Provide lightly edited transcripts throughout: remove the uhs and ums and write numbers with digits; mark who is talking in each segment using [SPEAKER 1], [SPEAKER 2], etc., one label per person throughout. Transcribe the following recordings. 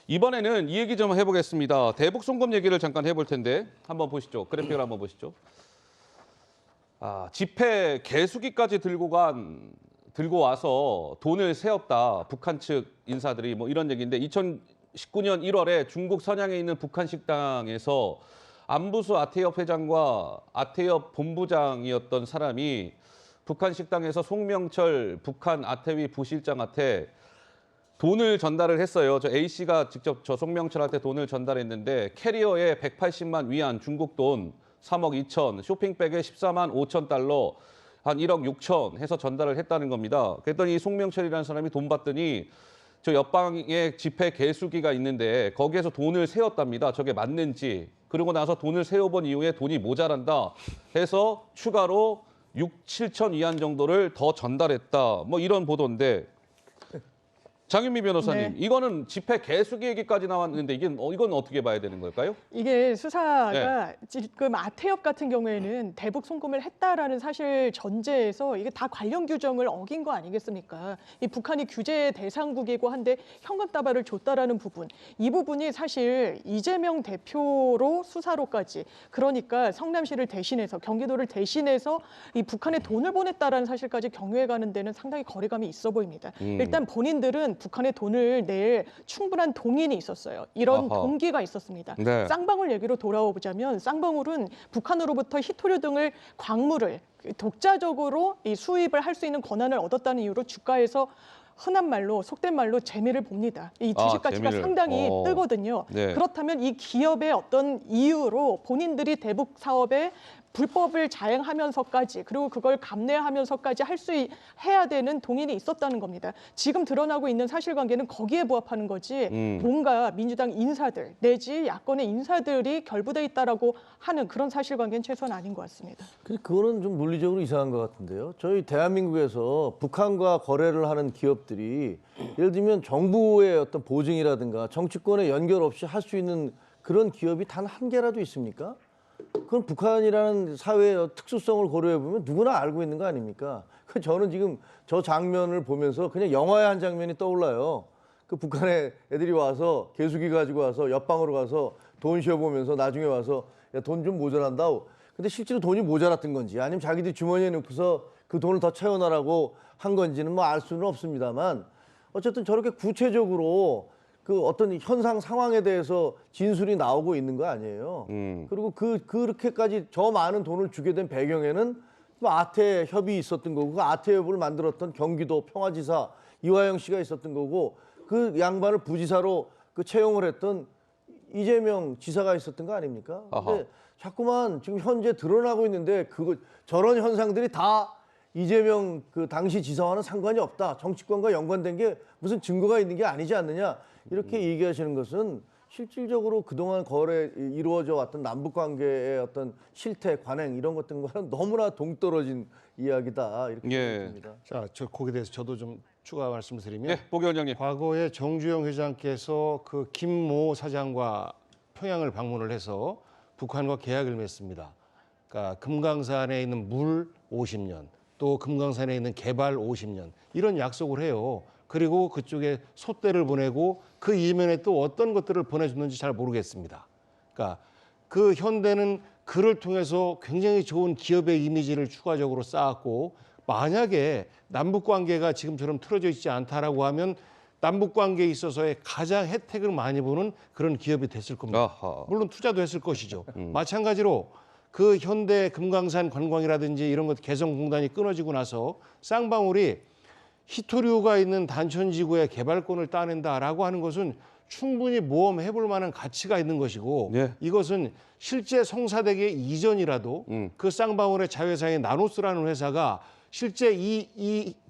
[SPEAKER 1] 이번에는 이 얘기 좀 해보겠습니다. 대북 송금 얘기를 잠깐 해볼 텐데 한번 보시죠. 그래픽을 한번 보시죠. 집회 개수기까지 들고 와서 돈을 세웠다. 북한 측 인사들이 뭐 이런 얘기인데 2019년 1월에 중국 선양에 있는 북한 식당에서 안부수 아태엽 회장과 아태엽 본부장이었던 사람이 북한 식당에서 송명철 북한 아태위 부실장한테 돈을 전달을 했어요. 저 A씨가 직접 저 송명철한테 돈을 전달했는데 캐리어에 180만 위안 중국 돈 3억 2천, 쇼핑백에 14만 5천 달러, 한 1억 6천 해서 전달을 했다는 겁니다. 그랬더니 이 송명철이라는 사람이 돈 받더니 저 옆방에 집회 개수기가 있는데 거기에서 돈을 세웠답니다. 저게 맞는지. 그러고 나서 돈을 세워본 이후에 돈이 모자란다 해서 추가로 6, 7천 위안 정도를 더 전달했다. 뭐 이런 보도인데 장윤미 변호사님,
[SPEAKER 2] 네.
[SPEAKER 1] 이거는 집회 개수기 얘기까지 나왔는데 이건 어떻게 봐야 되는 걸까요?
[SPEAKER 2] 이게 수사가 지금 아태엽 같은 경우에는 대북 송금을 했다라는 사실 전제에서 이게 다 관련 규정을 어긴 거 아니겠습니까? 이 북한이 규제 대상국이고 한데 현금 다발을 줬다라는 부분, 이 부분이 사실 이재명 대표로 수사로까지, 그러니까 성남시를 대신해서 경기도를 대신해서 이 북한에 돈을 보냈다라는 사실까지 경유해 가는 데는 상당히 거리감이 있어 보입니다. 일단 본인들은 북한에 돈을 낼 충분한 동인이 있었어요. 이런
[SPEAKER 1] 아하.
[SPEAKER 2] 동기가 있었습니다.
[SPEAKER 1] 네.
[SPEAKER 2] 쌍방울 얘기로 돌아와 보자면 쌍방울은 북한으로부터 히토류 등을 광물을 독자적으로 이 수입을 할 수 있는 권한을 얻었다는 이유로 주가에서 흔한 말로 속된 말로 재미를 봅니다. 이 주식 가치가
[SPEAKER 1] 재미를.
[SPEAKER 2] 상당히 뜨거든요.
[SPEAKER 1] 네.
[SPEAKER 2] 그렇다면 이 기업의 어떤 이유로 본인들이 대북 사업에 불법을 자행하면서까지 그리고 그걸 감내하면서까지 해야 되는 동인이 있었다는 겁니다. 지금 드러나고 있는 사실관계는 거기에 부합하는 거지 뭔가 민주당 인사들 내지 야권의 인사들이 결부돼 있다라고 하는 그런 사실관계는 최소한 아닌 것 같습니다.
[SPEAKER 3] 근데 그거는 좀 물리적으로 이상한 것 같은데요. 저희 대한민국에서 북한과 거래를 하는 기업들이 예를 들면 정부의 어떤 보증이라든가 정치권의 연결 없이 할 수 있는 그런 기업이 단 한 개라도 있습니까? 그건 북한이라는 사회의 특수성을 고려해 보면 누구나 알고 있는 거 아닙니까? 저는 지금 저 장면을 보면서 그냥 영화의 한 장면이 떠올라요. 그 북한에 애들이 와서 개수기 가지고 와서 옆방으로 가서 돈 쉬어보면서 나중에 와서 야, 돈 좀 모자란다. 근데 실제로 돈이 모자랐던 건지 아니면 자기들 주머니에 넣고서 그 돈을 더 채워놔라고 한 건지는 뭐 알 수는 없습니다만 어쨌든 저렇게 구체적으로 그 어떤 현상 상황에 대해서 진술이 나오고 있는 거 아니에요. 그리고 그렇게까지 저 많은 돈을 주게 된 배경에는 또 아태 협이 있었던 거고 그 아태 협을 만들었던 경기도 평화지사 이화영 씨가 있었던 거고 그 양반을 부지사로 그 채용을 했던 이재명 지사가 있었던 거 아닙니까? 근데 자꾸만 지금 현재 드러나고 있는데 저런 현상들이 다 이재명 그 당시 지사와는 상관이 없다. 정치권과 연관된 게 무슨 증거가 있는 게 아니지 않느냐. 이렇게 얘기하시는 것은 실질적으로 그동안 이루어져 왔던 남북관계의 어떤 실태, 관행 이런 것들과는 너무나 동떨어진 이야기다. 이렇게 생각합니다.
[SPEAKER 4] 자, 거기에 대해서 저도 좀 추가 말씀드리면
[SPEAKER 1] 네, 복 의원장님.
[SPEAKER 4] 과거에 정주영 회장께서 그 김모 사장과 평양을 방문을 해서 북한과 계약을 맺습니다. 그러니까 금강산에 있는 물 50년, 또 금강산에 있는 개발 50년 이런 약속을 해요. 그리고 그쪽에 소떼를 보내고 그 이면에 또 어떤 것들을 보내줬는지 잘 모르겠습니다. 그러니까 그 현대는 그를 통해서 굉장히 좋은 기업의 이미지를 추가적으로 쌓았고 만약에 남북관계가 지금처럼 틀어져 있지 않다라고 하면 남북관계에 있어서의 가장 혜택을 많이 보는 그런 기업이 됐을 겁니다. 물론 투자도 했을 것이죠. 마찬가지로 그 현대 금강산 관광이라든지 이런 것 개성공단이 끊어지고 나서 쌍방울이 히토류가 있는 단천지구의 개발권을 따낸다라고 하는 것은 충분히 모험해볼 만한 가치가 있는 것이고 이것은 실제 성사되기 이전이라도 그 쌍방울의 자회사인 나노스라는 회사가 실제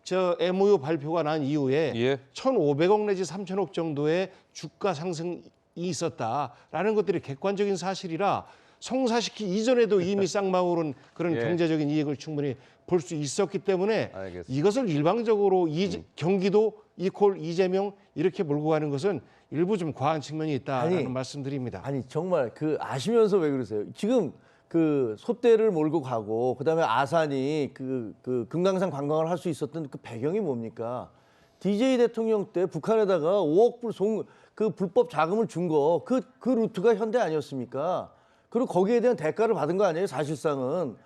[SPEAKER 4] 저 MOU 발표가 난 이후에 1,500억 내지 3,000억 정도의 주가 상승이 있었다라는 것들이 객관적인 사실이라 성사시키 이전에도 이미 쌍방울은 그런 경제적인 이익을 충분히 볼 수 있었기 때문에 이것을 일방적으로 경기도 이콜 이재명 이렇게 몰고 가는 것은 일부 좀 과한 측면이 있다라는 말씀드립니다.
[SPEAKER 3] 아니 정말 아시면서 왜 그러세요? 지금 그 소떼를 몰고 가고 그다음에 아산이 그 금강산 관광을 할 수 있었던 그 배경이 뭡니까? DJ 대통령 때 북한에다가 5억 불 그 불법 자금을 준 거 그 루트가 현대 아니었습니까? 그리고 거기에 대한 대가를 받은 거 아니에요, 사실상은.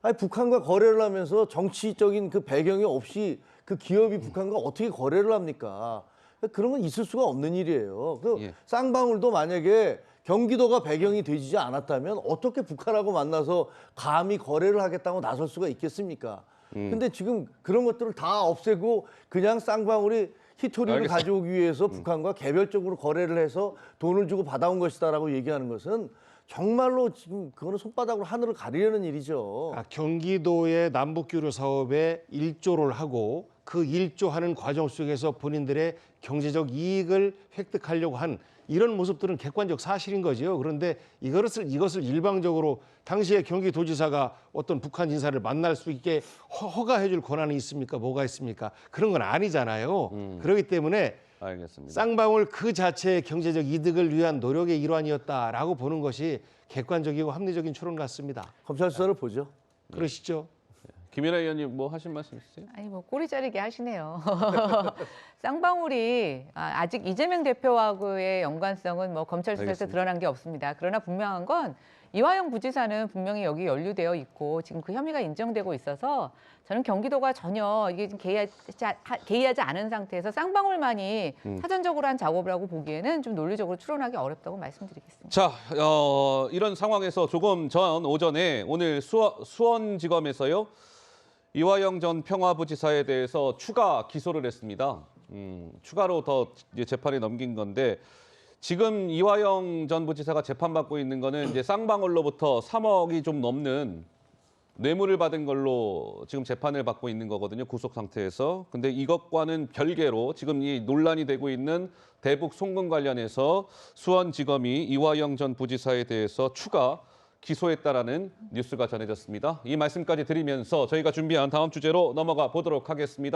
[SPEAKER 3] 아니, 북한과 거래를 하면서 정치적인 그 배경이 없이 그 기업이 북한과 어떻게 거래를 합니까? 그런 건 있을 수가 없는 일이에요. 그
[SPEAKER 1] 예.
[SPEAKER 3] 쌍방울도 만약에 경기도가 배경이 되지 않았다면 어떻게 북한하고 만나서 감히 거래를 하겠다고 나설 수가 있겠습니까? 근데 지금 그런 것들을 다 없애고 그냥 쌍방울이 히토리를
[SPEAKER 1] 알겠습니다.
[SPEAKER 3] 가져오기 위해서 북한과 개별적으로 거래를 해서 돈을 주고 받아온 것이다라고 얘기하는 것은 정말로 지금 그거는 손바닥으로 하늘을 가리려는 일이죠.
[SPEAKER 4] 경기도의 남북교류 사업에 1조를 하고 그 1조 하는 과정 속에서 본인들의 경제적 이익을 획득하려고 한 이런 모습들은 객관적 사실인 거죠. 그런데 이것을 일방적으로 당시에 경기도지사가 어떤 북한 인사를 만날 수 있게 허가해 줄 권한이 있습니까? 뭐가 있습니까? 그런 건 아니잖아요. 그렇기 때문에
[SPEAKER 1] 알겠습니다.
[SPEAKER 4] 쌍방울 그 자체의 경제적 이득을 위한 노력의 일환이었다라고 보는 것이 객관적이고 합리적인 추론 같습니다.
[SPEAKER 3] 검찰 수사를 보죠.
[SPEAKER 4] 그러시죠?
[SPEAKER 1] 김일하 의원님 뭐 하실 말씀 있으세요?
[SPEAKER 5] 아니 뭐 꼬리 자르게 하시네요. 쌍방울이 아직 이재명 대표하고의 연관성은 뭐 검찰 수사에서
[SPEAKER 1] 알겠습니다.
[SPEAKER 5] 드러난 게 없습니다. 그러나 분명한 건 이화영 부지사는 분명히 여기 연루되어 있고 지금 그 혐의가 인정되고 있어서 저는 경기도가 전혀 이게 지금 개의하지 않은 상태에서 쌍방울만이 사전적으로 한 작업이라고 보기에는 좀 논리적으로 추론하기 어렵다고 말씀드리겠습니다.
[SPEAKER 1] 자, 이런 상황에서 조금 전 오전에 오늘 수원지검에서요. 이화영 전 평화부지사에 대해서 추가 기소를 했습니다. 추가로 더 이제 재판에 넘긴 건데 지금 이화영 전 부지사가 재판받고 있는 거는 이제 쌍방울로부터 3억이 좀 넘는 뇌물을 받은 걸로 지금 재판을 받고 있는 거거든요. 구속 상태에서. 근데 이것과는 별개로 지금 이 논란이 되고 있는 대북 송금 관련해서 수원지검이 이화영 전 부지사에 대해서 추가 기소했다라는 뉴스가 전해졌습니다. 이 말씀까지 드리면서 저희가 준비한 다음 주제로 넘어가 보도록 하겠습니다.